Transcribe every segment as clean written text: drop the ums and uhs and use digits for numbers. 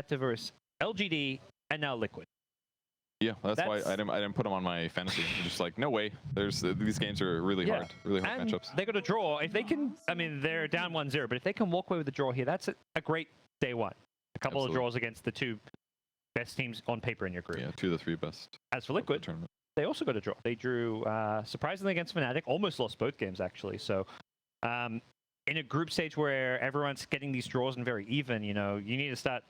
Dota versus LGD, and now Liquid. Yeah, that's why I didn't put them on my fantasy. I'm just like, no way. These games are really hard and matchups. They got a draw. If they can, I mean, they're down 1-0, but if they can walk away with the draw here, that's a great day one. A couple of draws against the two best teams on paper in your group. Yeah, 2 of the 3 best. As for Liquid, they also got a draw. They drew surprisingly against Fnatic, almost lost both games actually. So in a group stage where everyone's getting these draws and very even, you need to start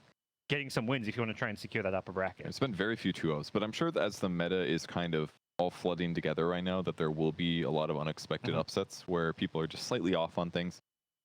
getting some wins if you want to try and secure that upper bracket. It's been very few 2-0s, but I'm sure that as the meta is kind of all flooding together right now, that there will be a lot of unexpected upsets where people are just slightly off on things.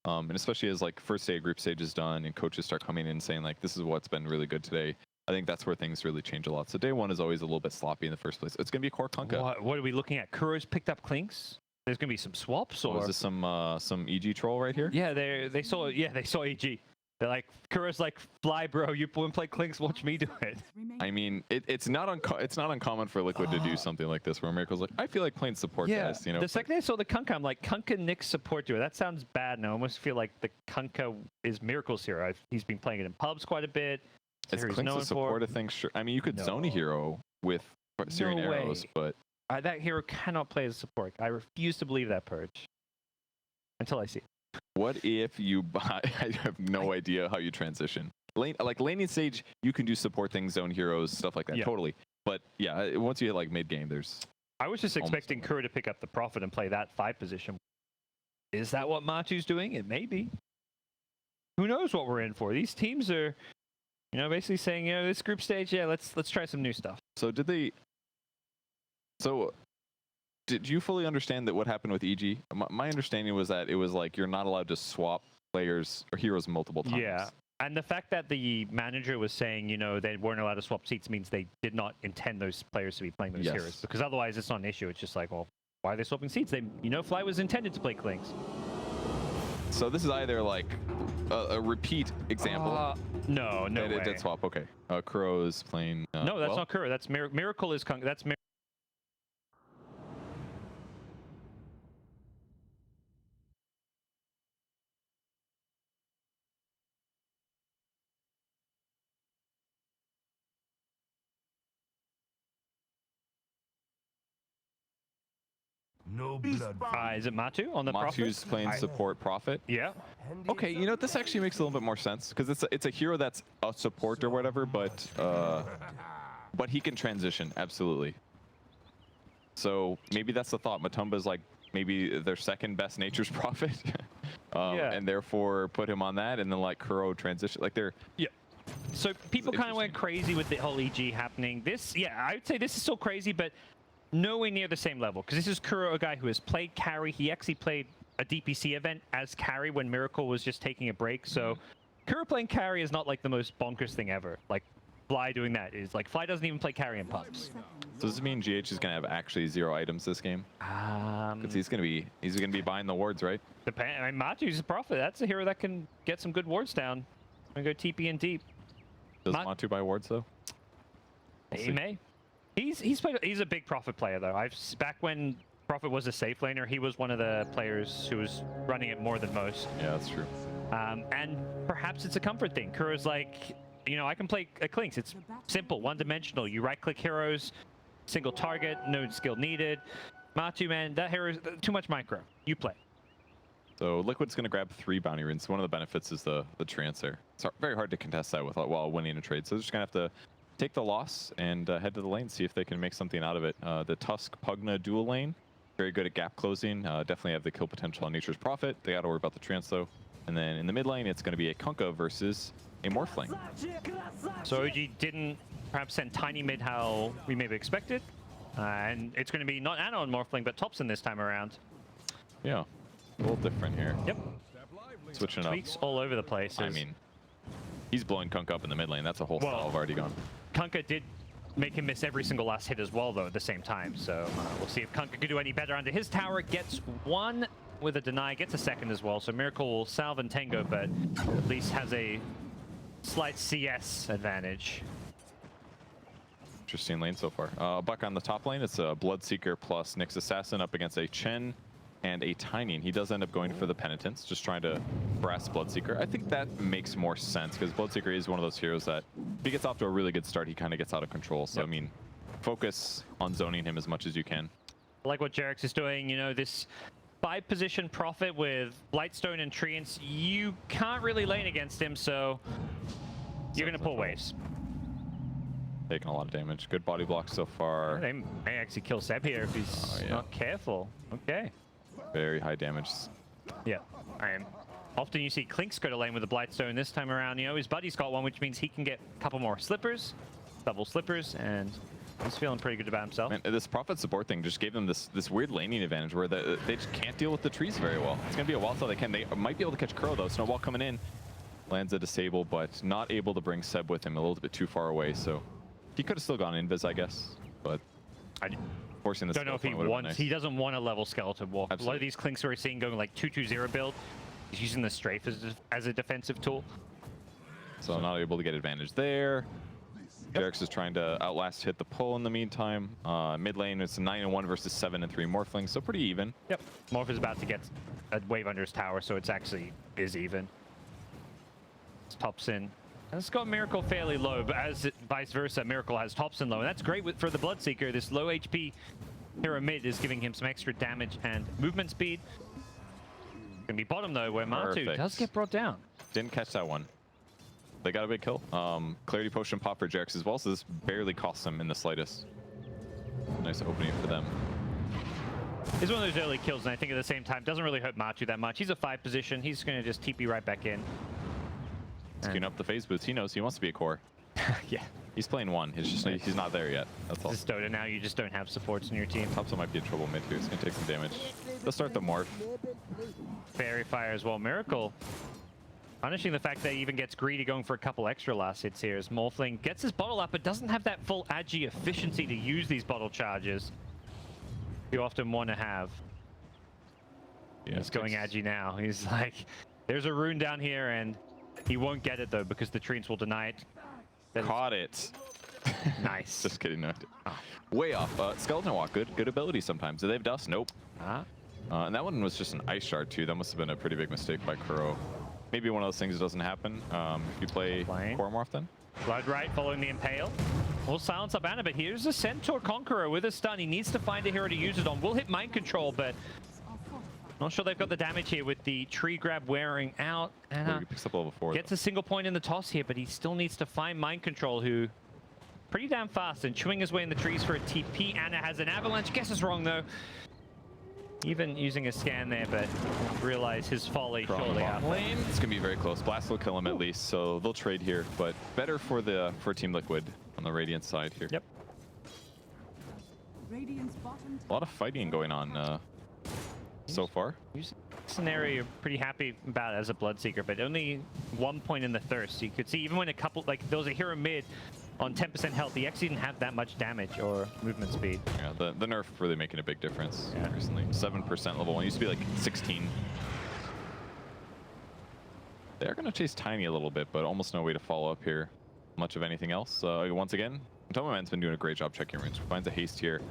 And especially as like first day of group stage is done and coaches start coming in and saying like, this is what's been really good today. I think that's where things really change a lot. So day one is always a little bit sloppy in the first place. It's going to be a core Kunkka. What are we looking at? Kuro's picked up Clinks. There's going to be some swaps, or is this some EG troll right here? Yeah, they saw EG. They're like, Kuro's like, fly, bro. You won't play Clinks. Watch me do it. I mean, it's not uncommon for Liquid to do something like this, where Miracle's like, I feel like playing support guys. The second I saw the Kunkka, I'm like, Kunkka Nick's support duo. That sounds bad. And I almost feel like the Kunkka is Miracle's hero. He's been playing it in pubs quite a bit. Is Clinks a support, I think? Sure. I mean, you could zone a hero with Syrian arrows, but that hero cannot play as a support. I refuse to believe that, Purge. Until I see it. What if you buy? I have no idea how you transition. Like laning stage, you can do support things, zone heroes, stuff like that. Yeah. Totally. But yeah, once you hit like mid game, there's. I was just expecting Kuro to pick up the Prophet and play that 5 position. Is that what Matu's doing? It may be. Who knows what we're in for? These teams are, basically saying, this group stage, let's try some new stuff. So did you fully understand that what happened with EG? My understanding was that it was like you're not allowed to swap players or heroes multiple times. Yeah, and the fact that the manager was saying, they weren't allowed to swap seats means they did not intend those players to be playing those heroes. Because otherwise it's not an issue. It's just like, well, why are they swapping seats? Fly was intended to play Clinks. So this is either like a repeat example. No way. It did swap. Okay. Kuro is playing. No, that's not Kuro. That's Miracle is Kunkka. That's No blood. Is it Matu on the Prophet? Matu's playing support Prophet. Yeah. Okay, this actually makes a little bit more sense because it's a hero that's a support or whatever, but he can transition absolutely. So maybe that's the thought. Matumba's like maybe their second best Nature's Prophet, and therefore put him on that, and then like Kuro transition like they're. Yeah. So people kind of went crazy with the whole EG happening. I would say this is still crazy, but nowhere near the same level, because this is Kuro, a guy who has played carry. He actually played a DPC event as carry when Miracle was just taking a break. So Kuro playing carry is not like the most bonkers thing ever. Like Fly doing that is like Fly doesn't even play carry in pubs. So does this mean GH is gonna have actually 0 items this game? Because he's gonna be buying the wards, right? I mean, Matu's a Prophet. That's a hero that can get some good wards down. I'm gonna go TP and deep. Does Matu buy wards though? He may. He's a big Prophet player though. Back when Prophet was a safe laner, he was one of the players who was running it more than most. Yeah, that's true. And perhaps it's a comfort thing. Kuro's like, I can play a Clinks. It's simple, one-dimensional. You right-click heroes, single target, no skill needed. Matu, man, that hero is too much micro. You play. So Liquid's going to grab 3 bounty runes. One of the benefits is the trance there. It's very hard to contest that while winning a trade. So they're just going to have to take the loss and head to the lane, see if they can make something out of it. The Tusk Pugna dual lane, very good at gap closing. Definitely have the kill potential on Nature's Prophet. They got to worry about the trance though. And then in the mid lane, it's going to be a Kunkka versus a Morphling. So OG didn't perhaps send Tiny mid how we maybe expected. And it's going to be not Ana on Morphling, but Thompson this time around. Yeah, a little different here. Yep. Switching up. Tweaks all over the place. I mean, he's blowing Kunkka up in the mid lane. That's a whole salve already gone. Kunkka did make him miss every single last hit as well, though, at the same time. So we'll see if Kunkka can do any better under his tower. Gets 1 with a deny, gets a 2nd as well. So Miracle will salve and Tango, but at least has a slight CS advantage. Interesting lane so far. Buck on the top lane. It's a Bloodseeker plus Nyx Assassin up against a Chen and a Tiny, and he does end up going for the Penitence, just trying to harass Bloodseeker. I think that makes more sense, because Bloodseeker is one of those heroes that, if he gets off to a really good start, he kind of gets out of control. So, I mean, focus on zoning him as much as you can. I like what Jarex is doing, you know, this 5-position Prophet with Blightstone and Treants, you can't really lane against him, so you're going to pull waves. Taking a lot of damage. Good body block so far. They may actually kill Seb here if he's not careful. Okay. Very high damage. Yeah, I am. Often you see Clinks go to lane with the Blightstone. This time around, you know, his buddy's got one, which means he can get a couple more slippers, double slippers, and he's feeling pretty good about himself. Man, this Prophet support thing just gave them this weird laning advantage where they just can't deal with the trees very well. It's going to be a while till they can. They might be able to catch Crow, though. Snowball coming in. Lands a disable, but not able to bring Seb with him, a little bit too far away, so he could have still gone invis, I guess, but forcing the don't know if he wants. Nice. He doesn't want a level skeleton walk. Absolutely. A lot of these Clinks we're seeing going like 2-2-0 build. He's using the strafe as a defensive tool. So not able to get advantage there. Jarex is trying to outlast hit the pull in the meantime. Mid lane, it's a 9-1 versus 7-3 Morphlings, so pretty even. Yep. Morph is about to get a wave under his tower, so it's actually is even. It's Topson. It's got Miracle fairly low, but as vice versa, Miracle has Topson low. And that's great for the Bloodseeker. This low HP hero mid is giving him some extra damage and movement speed. Gonna be bottom though, where Matu does get brought down. Didn't catch that one. They got a big kill. Clarity Potion pop for Jarex as well, so this barely costs them in the slightest. Nice opening for them. It's one of those early kills, and I think at the same time, doesn't really hurt Matu that much. He's a 5 position. He's gonna just TP right back in. Queuing up the phase boots. He knows he wants to be a core. Yeah. He's playing 1. It's just he's not there yet. That's all. This is Dota now. You just don't have supports in your team. Topson might be in trouble mid here. He's going to take some damage. Let's start the morph. Fairy Fire as well. Miracle punishing the fact that he even gets greedy, going for a couple extra last hits here as Morphling gets his bottle up, but doesn't have that full agi efficiency to use these bottle charges you often want to have. Yeah, he's going agi now. He's like, there's a rune down here, and he won't get it though because the Treants will deny it. Caught it. Nice. Just kidding. No. Way off. Skeleton Walk, good ability sometimes. Do they have dust? Nope. And that one was just an ice shard too. That must have been a pretty big mistake by Kuro. Maybe one of those things that doesn't happen if you play Core Morph then. Blood right following the Impale. We'll silence up Anna, but here's a Centaur Conqueror with a stun. He needs to find a hero to use it on. We'll hit Mind Control, but not sure they've got the damage here with the tree grab wearing out. Anna picks up level 4. gets a single point in the toss here, but he still needs to find Mind Control, who pretty damn fast and chewing his way in the trees for a TP. Anna has an avalanche. Guesses wrong though. Even using a scan there, but realize his folly shortly after. It's gonna be very close. Blast will kill him at least, so they'll trade here. But better for Team Liquid on the Radiant side here. Yep. A lot of fighting going on so far. Scenario you're pretty happy about as a Bloodseeker, but only 1 point in the thirst. You could see even when a couple, like there was a hero mid on 10% health, he actually didn't have that much damage or movement speed. Yeah, the nerf really making a big difference recently. 7% level 1, used to be like 16. They're gonna chase Tiny a little bit, but almost no way to follow up here. Much of anything else. Once again, Tomaman's been doing a great job checking runes. Finds a haste here.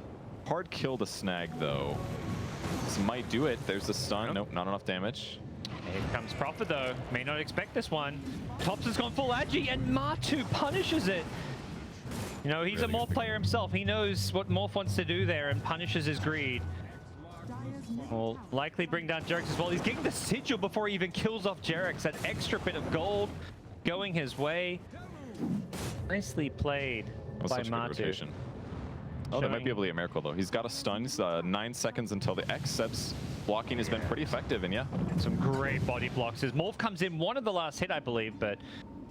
Hard kill to snag though. This might do it. There's the stun. Nope, not enough damage. Here comes Prophet though. May not expect this one. Tops has gone full agi and Matu punishes it. You know, he's really a Morph player himself. He knows what Morph wants to do there and punishes his greed. Will likely bring down Jarex as well. He's getting the sigil before he even kills off Jarex. That extra bit of gold going his way. Nicely played by Matu. Oh, they might be able to get Miracle though. He's got a stun. He's 9 seconds until the X. Seb's blocking has been pretty effective, and some great body blocks. His Morph comes in one of the last hit, I believe, but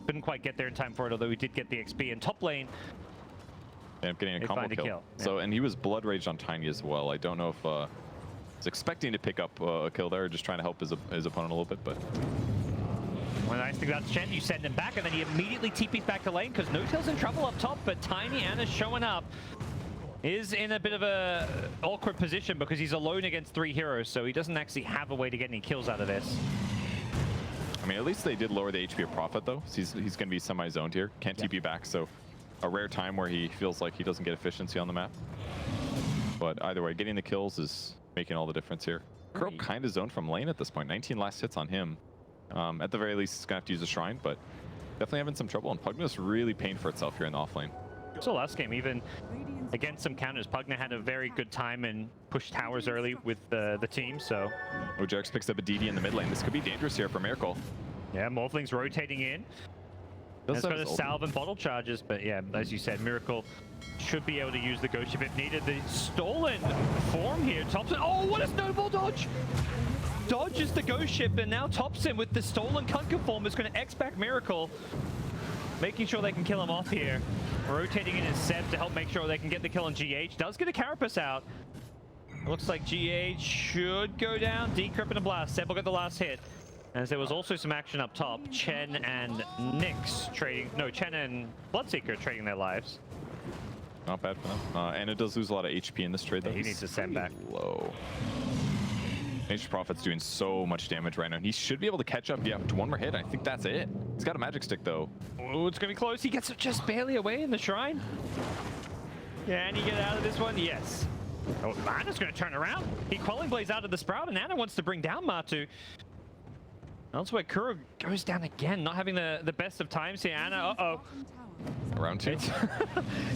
couldn't quite get there in time for it, although he did get the XP. And top lane, ended up getting a combo kill. Yeah. So, and he was blood raged on Tiny as well. I don't know if he's expecting to pick up a kill there, or just trying to help his opponent a little bit, but. One nice thing about Shen, you send him back, and then he immediately TPs back to lane, because No-Tail's in trouble up top, but Tiny Anna's showing up. Is in a bit of a awkward position because he's alone against 3 heroes, so he doesn't actually have a way to get any kills out of this. I mean, at least they did lower the HP of Prophet though. So he's going to be semi-zoned here. Can't TP back, so a rare time where he feels like he doesn't get efficiency on the map. But either way, getting the kills is making all the difference here. Crow kind of zoned from lane at this point. 19 last hits on him. At the very least, he's going to have to use the Shrine, but definitely having some trouble. And Pugna's really paying for itself here in the offlane. So last game, even against some counters, Pugna had a very good time and pushed towers early with the team, so... Ojarex picks up a DD in the mid lane. This could be dangerous here for Miracle. Yeah, Morphling's rotating in. Has got a salve and bottle charges, but yeah, as you said, Miracle should be able to use the Ghost Ship if needed. The stolen form here, Thompson. Oh, what a snowball dodge! Dodges the Ghost Ship, and now Thompson with the stolen Kunkka form is going to X-back Miracle, making sure they can kill him off here. Rotating in his Seb to help make sure they can get the kill on GH. Does get a Carapace out. Looks like GH should go down. Decrypt and a blast. Seb will get the last hit. As there was also some action up top. Chen and Nyx trading... No, Chen and Bloodseeker trading their lives. Not bad for them. And it does lose a lot of HP in this trade, though. Yeah, he needs to send back. Low. Nature's Prophet's doing so much damage right now. He should be able to catch up. Yeah, to one more hit. I think that's it. He's got a magic stick, though. Oh, it's going to be close. He gets it just barely away in the Shrine. Can he get out of this one? Yes. Oh, Anna's going to turn around. He Quelling Blaze out of the Sprout, and Anna wants to bring down Matu. That's where Kuro goes down again, not having the best of times here. Anna, uh-oh. Round two. It's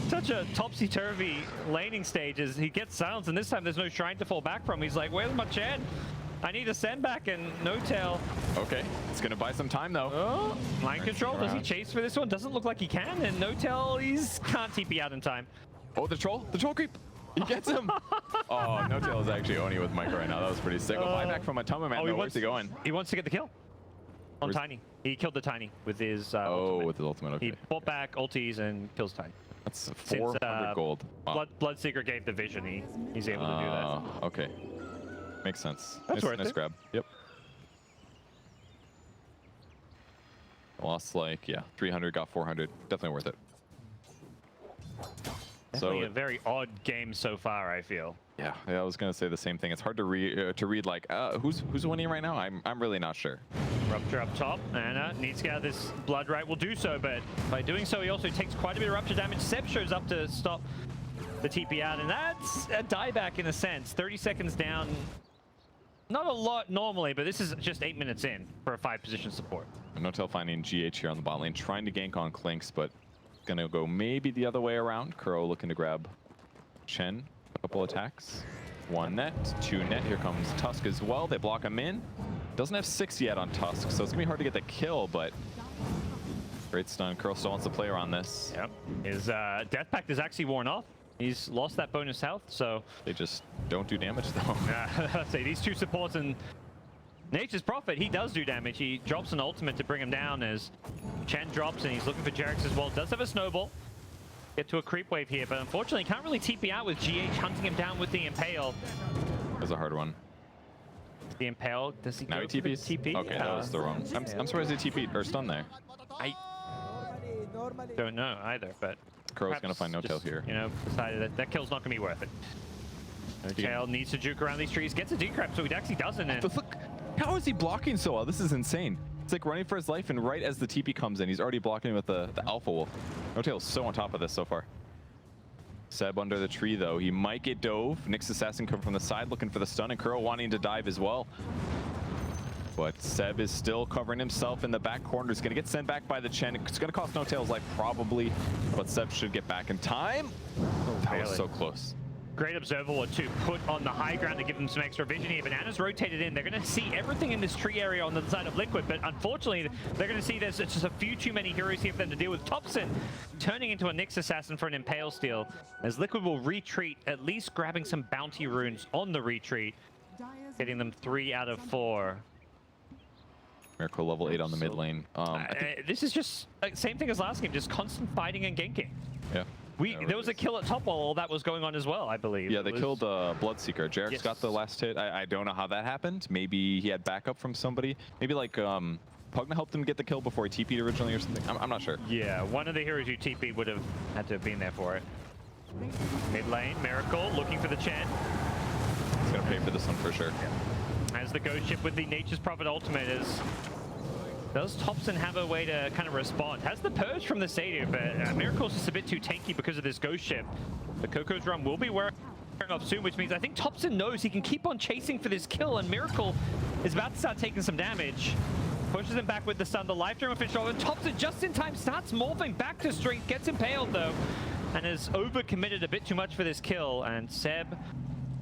such a topsy-turvy laning stage as he gets silenced, and this time there's no Shrine to fall back from. He's like, where's my Chen? I need a send back, and no tail. Okay, it's going to buy some time, though. Oh, line control. Does he chase for this one? Doesn't look like he can, and no tail, can't TP out in time. Oh, the troll creep. He gets him. Oh, no tail is actually Oni with Micro right now. That was pretty sick. A buyback from a Tama man. Where's he going? He wants to get the kill. On Tiny. He killed the Tiny with his ultimate. With his ultimate, okay. He bought back ultis and kills Tiny. That's 400 gold. Wow. Bloodseeker gave the vision. He's able to do that. Okay. Makes sense. That's worth nice it. grab. Yep. Lost like, 300, got 400. Definitely worth it. Definitely a very odd game so far, I feel. Yeah, I was gonna say the same thing. It's hard to read like who's winning right now. I'm really not sure. Rupture up top. Anna needs to get out of this blood right. Will do so, but by doing so, he also takes quite a bit of rupture damage. Seb shows up to stop the TP out, and that's a dieback in a sense. 30 seconds down. Not a lot normally, but this is just 8 minutes in for a 5-position support. No-tail finding GH here on the bot lane, trying to gank on Clinks, but gonna go maybe the other way around. Kuro looking to grab Chen. A couple attacks. 1 net, 2 net. Here comes Tusk as well. They block him in. Doesn't have 6 yet on Tusk, so it's gonna be hard to get the kill, but great stun. Kuro still wants to play around this. Yep. His Death Pact is actually worn off. He's lost that bonus health, so... They just don't do damage, though. I'd say these two supports and Nature's Prophet, he does do damage. He drops an ultimate to bring him down as Chen drops, and he's looking for Jarex as well. Does have a snowball. Get to a creep wave here, but unfortunately can't really TP out with GH hunting him down with the Impale. That's a hard one. The Impale, does he now go he TPs? TP? Okay, that was the wrong. I'm surprised he TP'd or stunned there. I don't know either, but Crow's gonna find no-tail here. You know, decided that kill's not gonna be worth it. No-tail needs to juke around these trees, gets a decrep, so he actually doesn't. And look, how is he blocking so well? This is insane. It's like running for his life, and right as the TP comes in, he's already blocking with the Alpha Wolf. No-tail is so on top of this so far. Seb under the tree, though. He might get dove. Nyx Assassin come from the side looking for the stun, and Kuro wanting to dive as well. But Seb is still covering himself in the back corner. He's going to get sent back by the Chen. It's going to cost No-tail's life, probably, but Seb should get back in time. That was so close. Great observer to put on the high ground to give them some extra vision here. Banana's rotated in. They're going to see everything in this tree area on the side of Liquid, but unfortunately, they're going to see there's just a few too many heroes here for them to deal with. Thompson turning into a Nyx Assassin for an Impale Steal, as Liquid will retreat, at least grabbing some bounty runes on the retreat, getting them 3 out of 4. Miracle level 8 on the mid lane. This is just same thing as last game, just constant fighting and ganking. Yeah. There was a kill at top while all that was going on as well, I believe. Yeah, they killed Bloodseeker. Jarex got the last hit. I don't know how that happened. Maybe he had backup from somebody. Maybe like Pugna helped him get the kill before he TP'd originally or something. I'm not sure. Yeah, one of the heroes who TP'd would have had to have been there for it. Mid lane, Miracle looking for the Chen. He's going to pay for this one for sure. Yeah. As the Ghost Ship with the Nature's Prophet ultimate is... Does Thompson have a way to kind of respond? Has the Purge from the Satyr, but Miracle's just a bit too tanky because of this Ghost Ship. The Coco's Run will be working. Off soon, which means I think Thompson knows he can keep on chasing for this kill, and Miracle is about to start taking some damage. Pushes him back with the stun, the life dream official, and Thompson just in time starts morphing back to strength, gets impaled though, and has overcommitted a bit too much for this kill, and Seb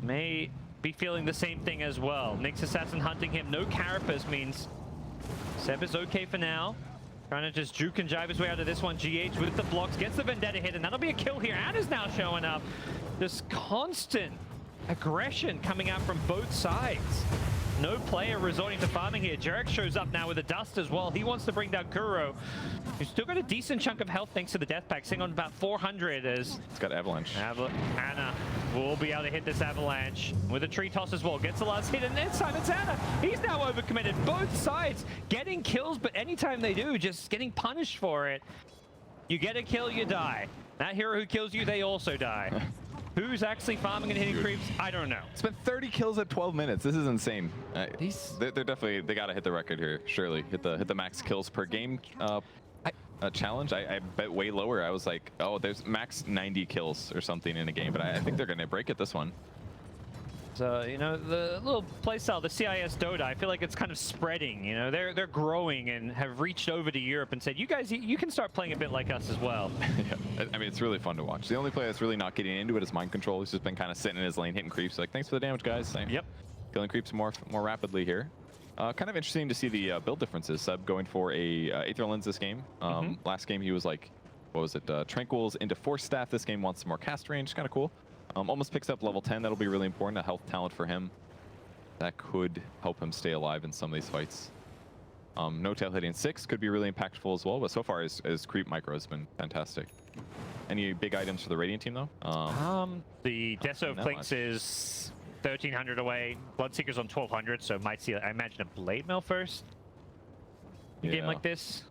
may be feeling the same thing as well. Nyx Assassin hunting him, no Carapace means Seb is okay for now. Trying to just juke and jive his way out of this one. GH with the blocks, gets the Vendetta hit, and that'll be a kill here. Anna's now showing up. This constant aggression coming out from both sides. No player resorting to farming here. Jarek shows up now with a dust as well. He wants to bring down Kuro, who's still got a decent chunk of health thanks to the death pack, sitting on about 400 as... It's got Avalanche. Anna will be able to hit this Avalanche with a tree toss as well. Gets the last hit, and this time it's Anna. He's now overcommitted. Both sides getting kills, but anytime they do, just getting punished for it. You get a kill, you die. That hero who kills you, they also die. Who's actually farming and hitting creeps? I don't know. Spent 30 kills at 12 minutes. This is insane. They're definitely, they got to hit the record here. Surely hit the max kills per game challenge. I bet way lower. I was like, oh, there's max 90 kills or something in a game, but I think they're gonna break it this one. So, you know, the little playstyle, the CIS Dota, I feel like it's kind of spreading. You know, they're growing and have reached over to Europe and said, you guys, you can start playing a bit like us as well. Yeah, I mean, it's really fun to watch. The only player that's really not getting into it is Mind Control. He's just been kind of sitting in his lane, hitting creeps. Like, thanks for the damage, guys. Yep. Killing creeps more rapidly here. Kind of interesting to see the build differences. Seb going for a Aether Lens this game. Last game he was like, what was it? Tranquils into Force Staff. This game wants some more cast range. Kind of cool. Almost picks up level 10. That'll be really important. A health talent for him. That could help him stay alive in some of these fights. No tail hitting 6 could be really impactful as well. But so far, his creep micro has been fantastic. Any big items for the Radiant team though? The Deso of Clinks is 1,300 away. Bloodseeker's on 1,200, so might see, I imagine, a Blade Mail first. In a game like this.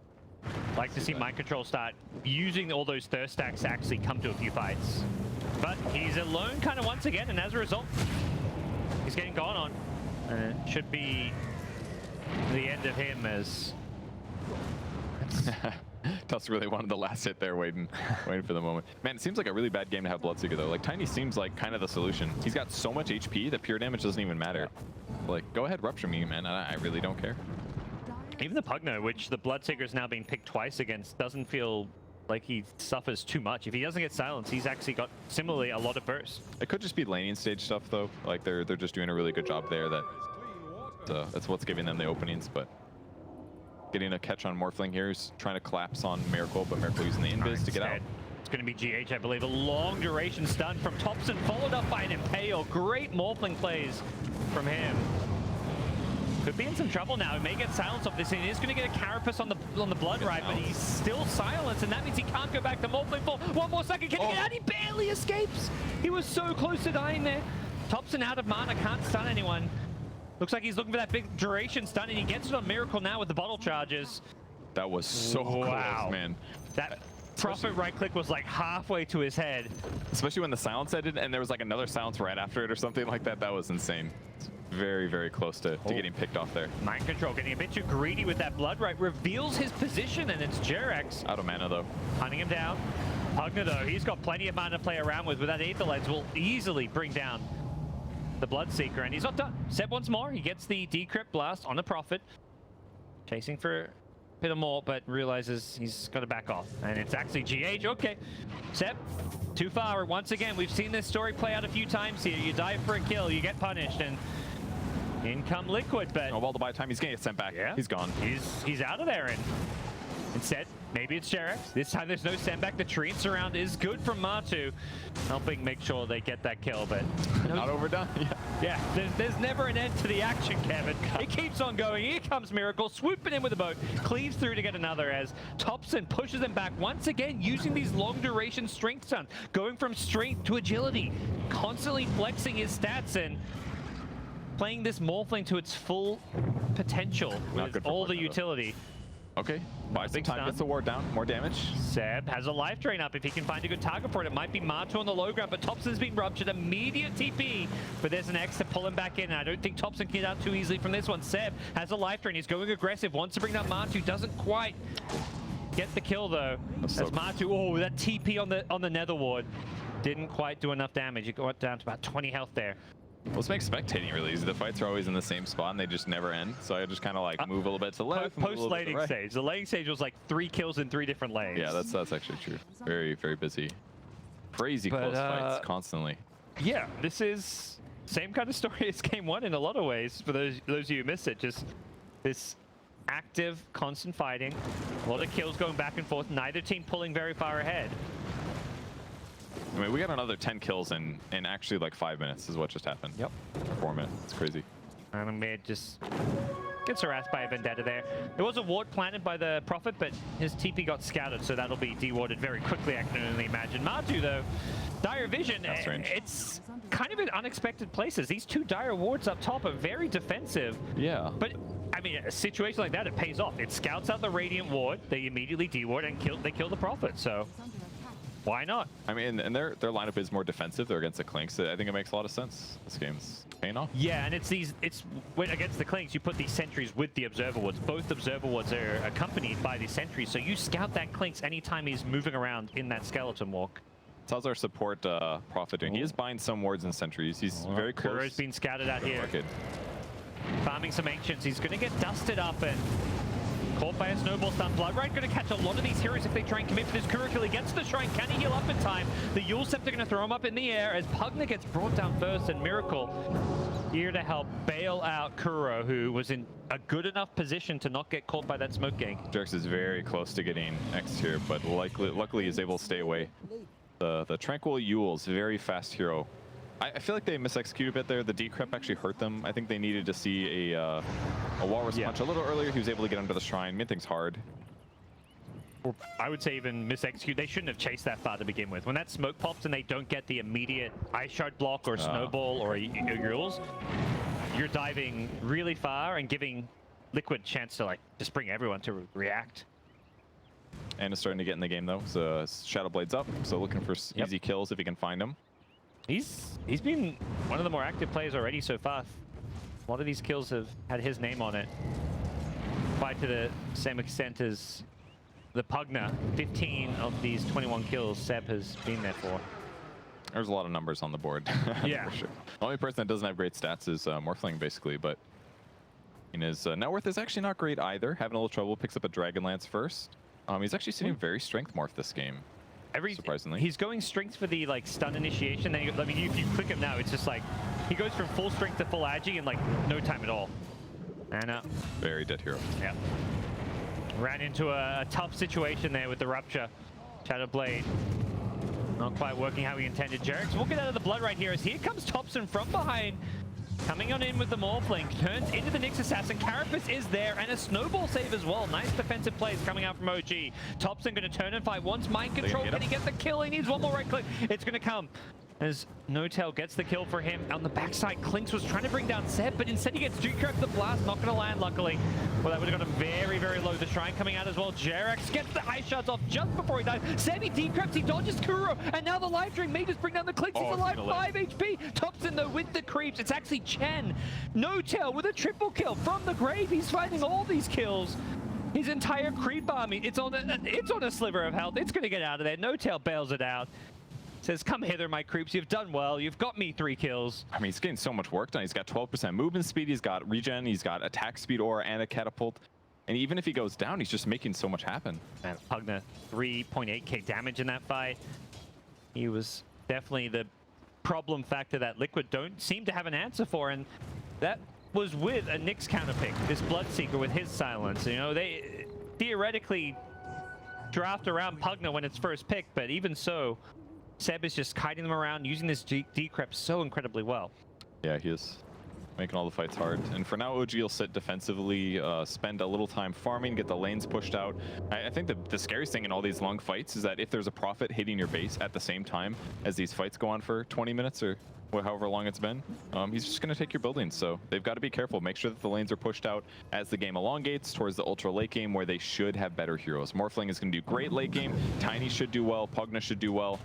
Like to see Mind Control start using all those thirst stacks to actually come to a few fights. But he's alone kind of once again, and as a result, he's getting gone on. And it should be the end of him as... Tusk really wanted the last hit there, waiting for the moment. Man, it seems like a really bad game to have Bloodseeker though. Like, Tiny seems like kind of the solution. He's got so much HP that pure damage doesn't even matter. Like, go ahead, rupture me, man. I really don't care. Even the Pugno, which the Bloodseeker is now being picked twice against, doesn't feel like he suffers too much. If he doesn't get silenced, he's actually got similarly a lot of burst. It could just be laning stage stuff though. Like they're just doing a really good job there. That's what's giving them the openings. But getting a catch on Morphling here, who's trying to collapse on Miracle, but Miracle using the invis to get out. It's going to be GH, I believe. A long duration stun from Thompson, followed up by an Impale. Great Morphling plays from him. Could be in some trouble now. He may get silenced off this, and he is going to get a Carapace on the Blood Ride, but he's still silenced, and that means he can't go back to Morphling for one more second. Can he get out? He barely escapes. He was so close to dying there. Thompson out of mana, can't stun anyone. Looks like he's looking for that big duration stun, and he gets it on Miracle now with the bottle charges. That was so close, man. That Prophet right click was like halfway to his head. Especially when the silence ended, and there was like another silence right after it or something like that. That was insane. Very, very close to getting picked off there. Mind Control getting a bit too greedy with that Blood Right, reveals his position, and it's Jerex. Out of mana though. Hunting him down. Pugna though, he's got plenty of mana to play around with that Aether Lens will easily bring down the Bloodseeker, and he's not done. Seb once more, he gets the Decrypt Blast on the Prophet. Chasing for a bit more, but realizes he's got to back off. And it's actually GH, okay. Seb, too far. Once again, we've seen this story play out a few times here. You die for a kill, you get punished, and in come Liquid, but... Oh, well, by the time he's gonna get sent back, he's gone. He's out of there, and instead, maybe it's Jerex. This time there's no send back. The tree and surround is good from Matu, helping make sure they get that kill, but... Not overdone. Yeah, there's never an end to the action, Kevin. It keeps on going. Here comes Miracle, swooping in with a boat, cleaves through to get another as Thompson pushes him back once again, using these long duration strength stuns, going from strength to agility, constantly flexing his stats and playing this Morphling to its full potential with all the utility. Okay, buy some time, gets the ward down, more damage. Seb has a life drain up if he can find a good target for it. It might be Matu on the low ground, but Thompson's been ruptured. Immediate TP, but there's an X to pull him back in, and I don't think Thompson can get out too easily from this one. Seb has a life drain. He's going aggressive, wants to bring down Matu, doesn't quite get the kill though. As Matu, that TP on the Nether Ward. didn't quite do enough damage. It got down to about 20 health there. Well, this makes spectating really easy. The fights are always in the same spot and they just never end. So I just kind of like move a little bit to the left. Post laning stage. The laning stage was like 3 kills in 3 different lanes. Yeah, that's actually true. Very, very busy. Crazy close fights constantly. Yeah, this is same kind of story as game 1 in a lot of ways. For those of you who missed it, just this active, constant fighting. A lot of kills going back and forth. Neither team pulling very far ahead. I mean, we got another 10 kills in actually like 5 minutes is what just happened. Yep. 4 minutes. It's crazy. And Mid just gets harassed by a Vendetta there. There was a ward planted by the Prophet, but his TP got scouted, so that'll be dewarded very quickly, I can only imagine. Matu, though, Dire Vision, it's kind of in unexpected places. These 2 Dire wards up top are very defensive. Yeah. But, I mean, a situation like that, it pays off. It scouts out the Radiant ward, they immediately deward, and they kill the Prophet, so why not? I mean, and their lineup is more defensive. They're against the Clinks. I think it makes a lot of sense. This game's paying off. Yeah, and it's when against the Clinks, you put these sentries with the Observer wards. Both Observer wards are accompanied by these sentries, so you scout that Clinks anytime he's moving around in that skeleton walk. So how's our support Prophet doing? He is buying some wards and sentries. He's very close. Kuro's been scouted out here. Market. Farming some Ancients. He's going to get dusted up and caught by a snowball stun. Bloodride going to catch a lot of these heroes if they try and commit for this Kuro kill. He gets the shrine. Can he heal up in time? The Yule Scepter going to throw him up in the air as Pugna gets brought down first, and Miracle here to help bail out Kuro, who was in a good enough position to not get caught by that smoke gank. Jerks is very close to getting X here, but luckily he's able to stay away. The Tranquil Yule's very fast hero. I feel like they misexecuted a bit there. The decrep actually hurt them. I think they needed to see a Walrus punch a little earlier. He was able to get under the shrine, made things hard. Or I would say even misexecute. They shouldn't have chased that far to begin with. When that smoke pops and they don't get the immediate Ice Shard block or Snowball or Yules, you're diving really far and giving Liquid a chance to like just bring everyone to react. And it's starting to get in the game though. So Shadow Blade's up, so looking for easy kills if he can find them. He's been one of the more active players already so far. A lot of these kills have had his name on it. Quite to the same extent as the Pugna. 15 of these 21 kills Seb has been there for. There's a lot of numbers on the board. Yeah. For sure. The only person that doesn't have great stats is Morphling basically, but his net worth is actually not great either. Having a little trouble, picks up a Dragonlance first. He's actually sitting very strength morph this game. Surprisingly, he's going strength for the like stun initiation. Then I mean, if you click him now, it's just like he goes from full strength to full agi in like no time at all. And very dead hero. Yeah, ran into a tough situation there with the rupture. Shadow Blade not quite working how he intended. Jerix will get out of the blood right here as here comes Thompson from behind. Coming on in with the Morphling, turns into the Nyx Assassin. Carapace is there, and a snowball save as well. Nice defensive plays coming out from OG. Thompson going to turn and fight. Wants mind control. Can he get the kill? He needs one more right click. It's going to come as No-Tail gets the kill for him. On the backside, Clinks was trying to bring down Seb, but instead he gets Decrep. The blast not going to land, luckily. Well, that would have got him very, very low. The shrine coming out as well. Jerex gets the ice shards off just before he dies. Seb, he decreps, he dodges Kuro, and now the life drain may just bring down the Clinks. He's alive, 5 HP. Thompson, though, with the creeps. It's actually Chen. No-Tail with a triple kill from the grave. He's finding all these kills. His entire creep army, it's on a sliver of health. It's going to get out of there. No-Tail bails it out. Says, come hither, my creeps. You've done well. You've got me 3 kills. I mean, he's getting so much work done. He's got 12% movement speed. He's got regen. He's got attack speed aura and a catapult. And even if he goes down, he's just making so much happen. Man, Pugna, 3.8k damage in that fight. He was definitely the problem factor that Liquid don't seem to have an answer for. And that was with a Nyx counterpick, this Bloodseeker with his silence. You know, they theoretically draft around Pugna when it's first picked, but even so, Seb is just kiting them around, using this decrep so incredibly well. Yeah, he is making all the fights hard. And for now, OG will sit defensively, spend a little time farming, get the lanes pushed out. I think the scariest thing in all these long fights is that if there's a Prophet hitting your base at the same time as these fights go on for 20 minutes or however long it's been, he's just going to take your buildings. So they've got to be careful. Make sure that the lanes are pushed out as the game elongates towards the ultra late game where they should have better heroes. Morphling is going to do great late game. Tiny should do well. Pugna should do well.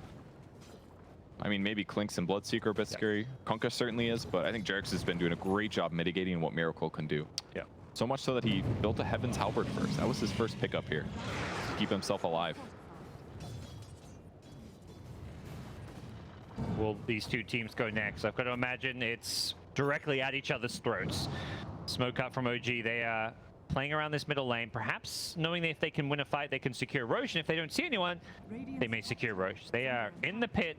I mean, maybe Clinks and Bloodseeker are a bit scary. Kunkka certainly is, but I think Jerix has been doing a great job mitigating what Miracle can do. Yeah. So much so that he built a Heaven's Halberd first. That was his first pickup here, to keep himself alive. will these two teams go next? I've got to imagine it's directly at each other's throats. Smoke up from OG. They are playing around this middle lane, perhaps knowing that if they can win a fight, they can secure Roche, and if they don't see anyone, they may secure Roche. They are in the pit,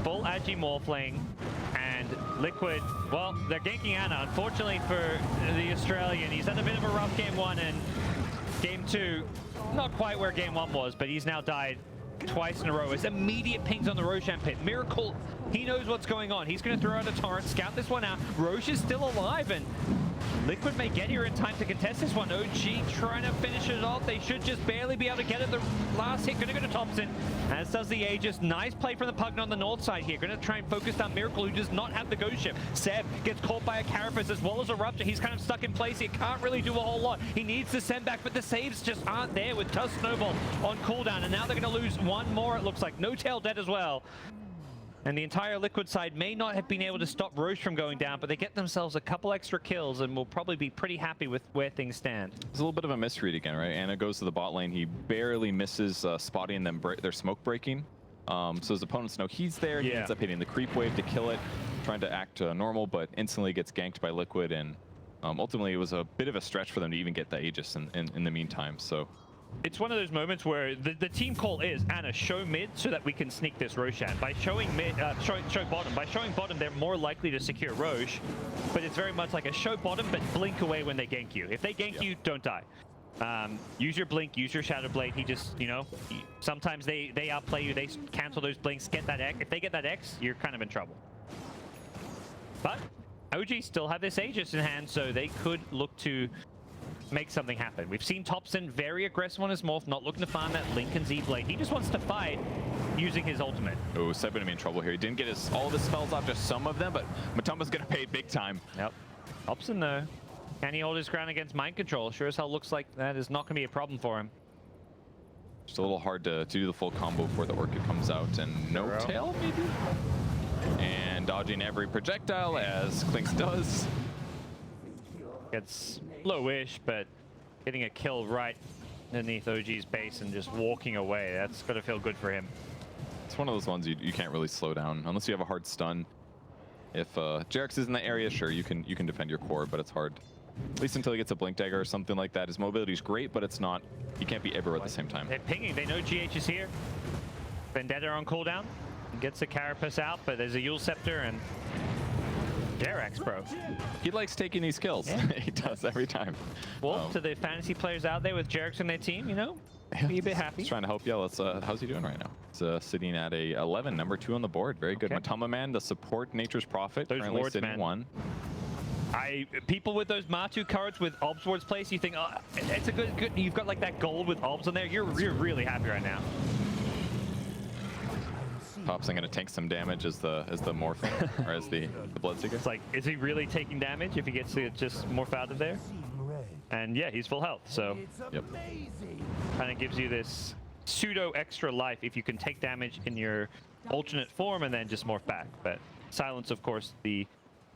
full Agi Morphling, and Liquid, well, they're ganking Ana. Unfortunately for the Australian, he's had a bit of a rough game 1, and game 2, not quite where game 1 was, but he's now died twice in a row. His immediate pings on the Roshan pit. Miracle, he knows what's going on. He's going to throw out a torrent, scout this one out. Roche is still alive, and Liquid may get here in time to contest this one. OG trying to finish it off. They should just barely be able to get it. The last hit going to go to Thompson, as does the Aegis. Nice play from the Pugna on the north side here. Going to try and focus down Miracle, who does not have the ghost ship. Seb gets caught by a Carapace as well as a Rupture. He's kind of stuck in place. He can't really do a whole lot. He needs to send back, but the saves just aren't there with Tusk Snowball on cooldown. And now they're going to lose one more, it looks like. No Tail dead as well. And the entire Liquid side may not have been able to stop Roche from going down, but they get themselves a couple extra kills and will probably be pretty happy with where things stand. It's a little bit of a misread again, right? Ana goes to the bot lane. He barely misses spotting them, their smoke breaking. So his opponents know he's there. He ends up hitting the creep wave to kill it, trying to act normal, but instantly gets ganked by Liquid. And ultimately, it was a bit of a stretch for them to even get the Aegis in the meantime. So it's one of those moments where the team call is, Ana, show mid so that we can sneak this Roshan. By showing mid, show bottom. By showing bottom, they're more likely to secure Roche, but it's very much like a show bottom, but blink away when they gank you. If they gank you, don't die. Use your blink, use your Shadow Blade. He just, you know, sometimes they outplay you, they cancel those blinks, get that X. If they get that X, you're kind of in trouble. But OG still have this Aegis in hand, so they could look to make something happen. We've seen Thompson very aggressive on his morph, not looking to farm that Link and Z-Blade. He just wants to fight using his ultimate. Oh, Seb gonna be in trouble here. He didn't get all of his spells off, just some of them, but Matumba's gonna pay big time. Yep. Thompson though, can he hold his ground against mind control? Sure as hell looks like that is not gonna be a problem for him. Just a little hard to do the full combo before the Orchid comes out, and no tail maybe? And dodging every projectile as Clinks does. It's low-ish, but getting a kill right underneath OG's base and just walking away, that's got to feel good for him. It's one of those ones you can't really slow down unless you have a hard stun. If Jarex is in the area, sure, you can defend your core, but it's hard. At least until he gets a Blink Dagger or something like that. His mobility is great, but it's not, he can't be everywhere at the same time. They're pinging, they know GH is here. Vendetta on cooldown, gets a Carapace out, but there's a Yule Scepter and Jarex, bro. He likes taking these kills. Yeah. He does every time. Well, to the fantasy players out there with Jarex in their team, you know, be a bit happy. He's trying to help you. Let's. How's he doing right now? He's sitting at a 11, number 2 on the board. Very good. Matuma Man, the support Nature's Prophet, those currently wards, sitting man. 1. People with those Matu cards with Obs Wards place, you think, oh, it's a good. You've got like that gold with Obs on there. You're really happy right now. Popson gonna tank some damage as the Morphin or as the Bloodseeker. It's like, is he really taking damage if he gets to just morph out of there? And yeah, he's full health, so yep. Kind of gives you this pseudo extra life if you can take damage in your alternate form and then just morph back. But silence, of course, the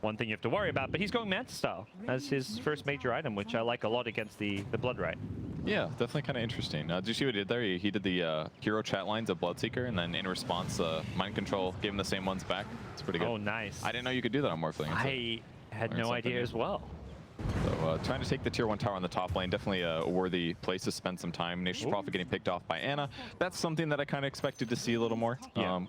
one thing you have to worry about. But he's going Manta style as his first major item, which I like a lot against the Blood Right. Yeah, definitely kind of interesting. Did you see what he did there? He did the hero chat lines of Bloodseeker, and then in response, Mind Control gave him the same ones back. It's pretty good. Oh, nice. I didn't know you could do that on Morphling. I had no idea as well. So trying to take the tier 1 tower on the top lane, definitely a worthy place to spend some time. Nature's Prophet getting picked off by Ana. That's something that I kind of expected to see a little more. Yeah.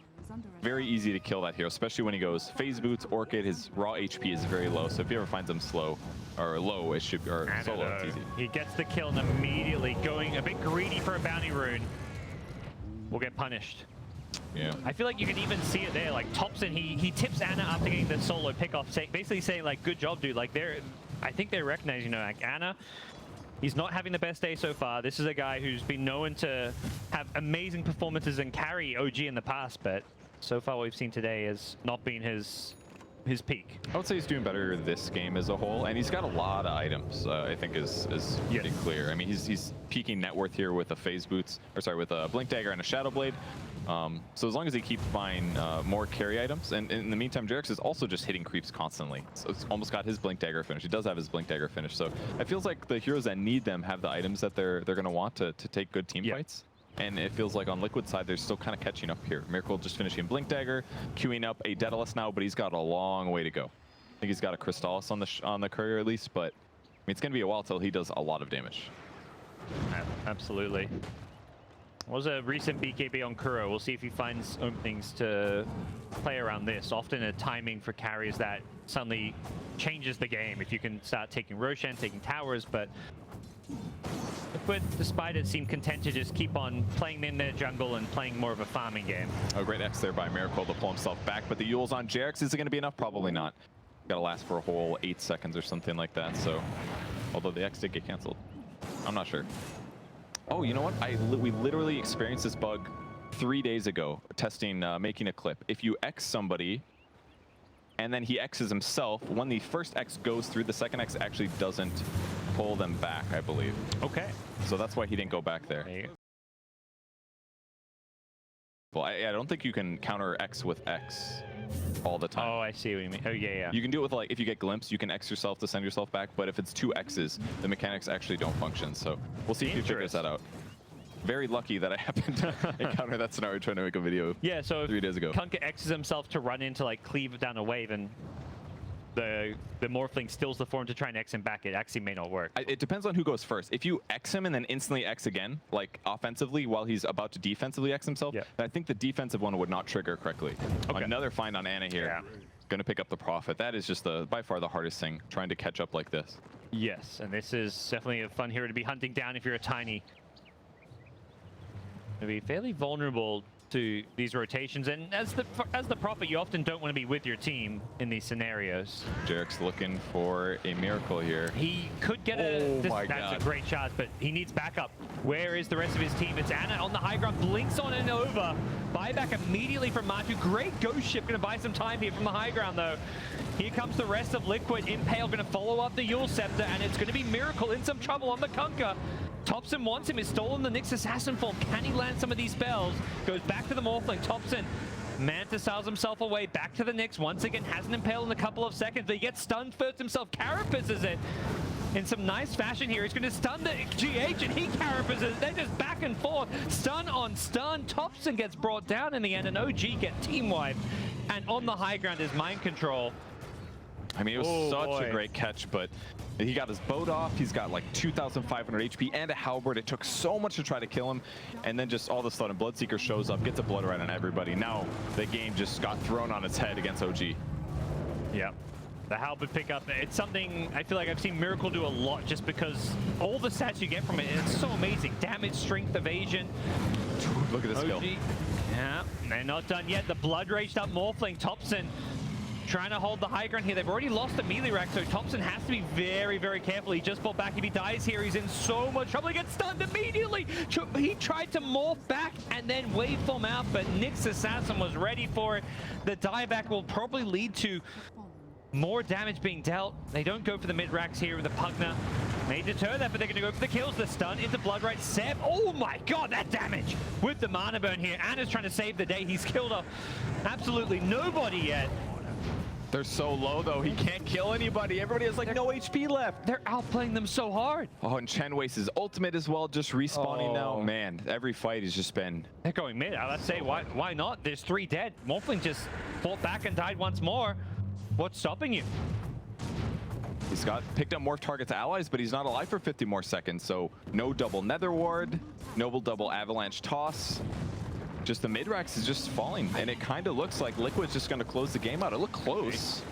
Very easy to kill that hero, especially when he goes Phase Boots, Orchid. His raw HP is very low, so if he ever finds him slow, or low, it should be, or solo, it's easy. He gets the kill and immediately going a bit greedy for a bounty rune. Will get punished. Yeah. I feel like you can even see it there. Like Thompson, he tips Ana after getting the solo pick off, basically saying like, "Good job, dude." Like I think they recognize, you know, like Ana, he's not having the best day so far. This is a guy who's been known to have amazing performances and carry OG in the past, but so far what we've seen today has not been his peak. I would say he's doing better this game as a whole, and he's got a lot of items. I think is pretty clear. I mean, he's peaking net worth here with a Phase Boots, or sorry, with a Blink Dagger and a Shadow Blade. So as long as he keeps buying more carry items, and in the meantime, Jarex is also just hitting creeps constantly. So it's almost got his Blink Dagger finish. He does have his Blink Dagger finish. So it feels like the heroes that need them have the items that they're going to want to take good team fights. And it feels like on Liquid side, they're still kind of catching up here. Miracle just finishing Blink Dagger, queuing up a Daedalus now, but he's got a long way to go. I think he's got a Crystallis on the courier at least, but I mean, it's going to be a while till he does a lot of damage. Absolutely. Was a recent BKB on Kuro. We'll see if he finds openings to play around this. Often a timing for carries that suddenly changes the game. If you can start taking Roshan, taking towers, but Liquid, despite it, seem content to just keep on playing in their jungle and playing more of a farming game. A great X there by Miracle to pull himself back, but the Yule's on Jarex. Is it going to be enough? Probably not. Gotta last for a whole 8 seconds or something like that, so... Although the X did get canceled. I'm not sure. Oh, you know what? We literally experienced this bug 3 days ago, testing, making a clip. If you X somebody, and then he X's himself, when the first X goes through, the second X actually doesn't pull them back, I believe. Okay. So that's why he didn't go back there. Well, I don't think you can counter X with X all the time. Oh, I see what you mean. Oh, yeah. You can do it with, like, if you get Glimpse, you can X yourself to send yourself back, but if it's 2 X's, the mechanics actually don't function. So we'll see if he figures that out. Very lucky that I happened to encounter that scenario trying to make a video so 3 days ago. Kunkka X's himself to run into, like, cleave down a wave, and the Morphling steals the form to try and X him back. It actually may not work. It depends on who goes first. If you X him and then instantly X again, like offensively, while he's about to defensively X himself, then I think the defensive one would not trigger correctly. Okay. Another find on Ana here. Yeah. Going to pick up the Prophet. That is just by far the hardest thing, trying to catch up like this. Yes, and this is definitely a fun hero to be hunting down if you're a Tiny. It'll be fairly vulnerable to these rotations, and as the Prophet, you often don't want to be with your team in these scenarios. Jarek's looking for a miracle here. He could get that's a great shot, but he needs backup. Where is the rest of his team? It's Ana on the high ground, blinks on and over. Buyback immediately from Matu. Great ghost ship, gonna buy some time here from the high ground though. Here comes the rest of Liquid. Impale gonna follow up the Yule Scepter, and it's gonna be Miracle in some trouble on the Kunkka. Thompson wants him. He's stolen the Nyx Assassin form. Can he land some of these spells? Goes back to the Morphling. Thompson Mantisails himself away. Back to the Nyx. Once again, has an Impale in a couple of seconds, but he gets stunned first himself. Carapaces it in some nice fashion here. He's going to stun the GH, and he carapaces it. They're just back and forth. Stun on stun. Thompson gets brought down in the end, and OG get team wiped. And on the high ground is Mind Control. I mean, it was such a great catch, but he got his boat off. He's got like 2,500 HP and a halberd. It took so much to try to kill him. And then just all of a sudden, Bloodseeker shows up, gets a blood right on everybody. Now the game just got thrown on its head against OG. Yeah. The halberd pickup, it's something I feel like I've seen Miracle do a lot just because all the stats you get from it, it's so amazing. Damage, strength, evasion. Look at this skill. Yeah, they're not done yet. The blood raged up Morphling. Thompson trying to hold the high ground here. They've already lost a melee rack, so Thompson has to be very, very careful. He just fought back. If he dies here, he's in so much trouble. He gets stunned immediately. He tried to morph back and then waveform out, but Nyx Assassin was ready for it. The dieback will probably lead to more damage being dealt. They don't go for the mid racks here with the Pugna. May deter that, but they're going to go for the kills. The stun into Bloodright. Seb, oh my god, that damage with the mana burn here. Ana's trying to save the day. He's killed off absolutely nobody yet. They're so low, though. He can't kill anybody. Everybody has, like, no HP left. They're outplaying them so hard. Oh, and Chen wastes his ultimate as well, just respawning now. Man, every fight has just been... They're going mid. Let's say, why not? There's 3 dead. Morphling just fought back and died once more. What's stopping you? He's picked up more targets allies, but he's not alive for 50 more seconds, so no double Nether Ward, no double Avalanche Toss. Just the mid-racks is just falling, and it kind of looks like Liquid's just going to close the game out. It looked close.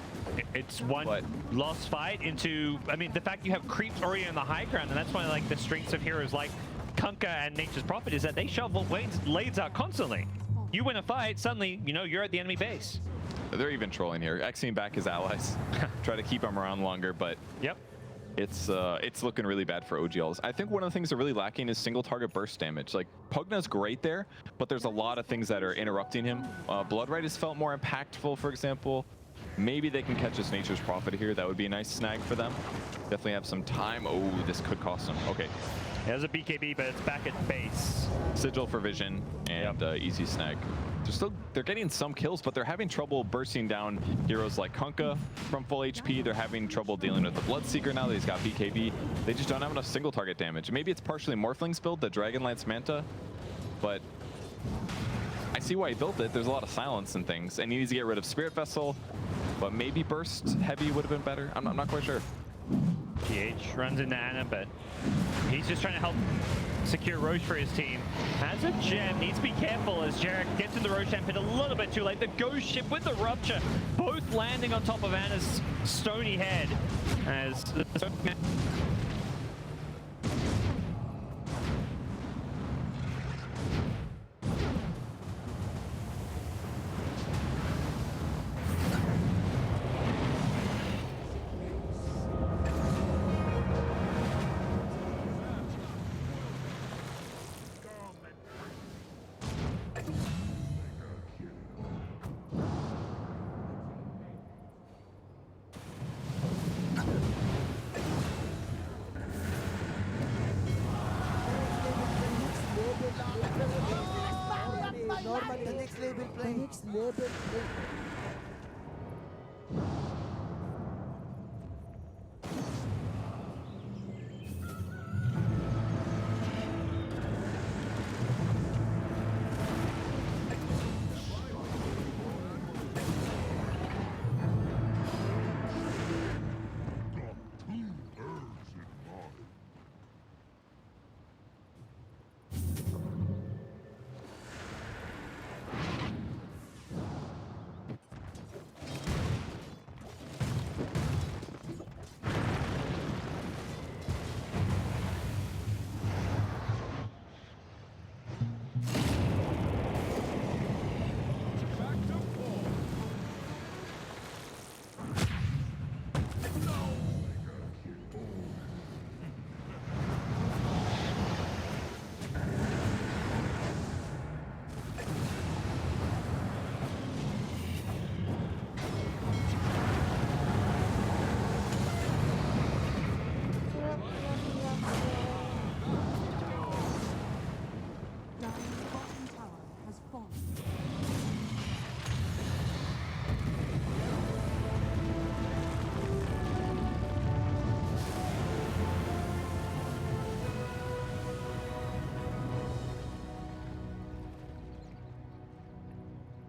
It's one lost fight into, I mean, the fact you have creeps already in the high ground, and that's one of like the strengths of heroes like Kunkka and Nature's Prophet is that they shovel blades out constantly. You win a fight, suddenly, you know, you're at the enemy base. They're even trolling here. Xing back his allies. Try to keep them around longer, but it's looking really bad for OGLs. I think one of the things they're really lacking is single target burst damage. Like, Pugna's great there, but there's a lot of things that are interrupting him. Bloodright has felt more impactful, for example. Maybe they can catch this Nature's Prophet here. That would be a nice snag for them. Definitely have some time. Oh, this could cost them. Okay. There's a BKB, but it's back at base. Sigil for vision and easy snag. They're getting some kills, but they're having trouble bursting down heroes like Kunkka from full HP. They're having trouble dealing with the Bloodseeker now that he's got BKB. They just don't have enough single target damage. Maybe it's partially Morphling's build, the Dragonlance Manta, see why he built it. There's a lot of silence and things, and he needs to get rid of Spirit Vessel, but maybe Burst Heavy would have been better. I'm not quite sure. GH runs into Ana, but he's just trying to help secure Roche for his team. Has a gem, needs to be careful as Jarek gets in the Roshan pit a little bit too late. The Ghost Ship with the Rupture, both landing on top of Ana's stony head as the Normal, the next level play.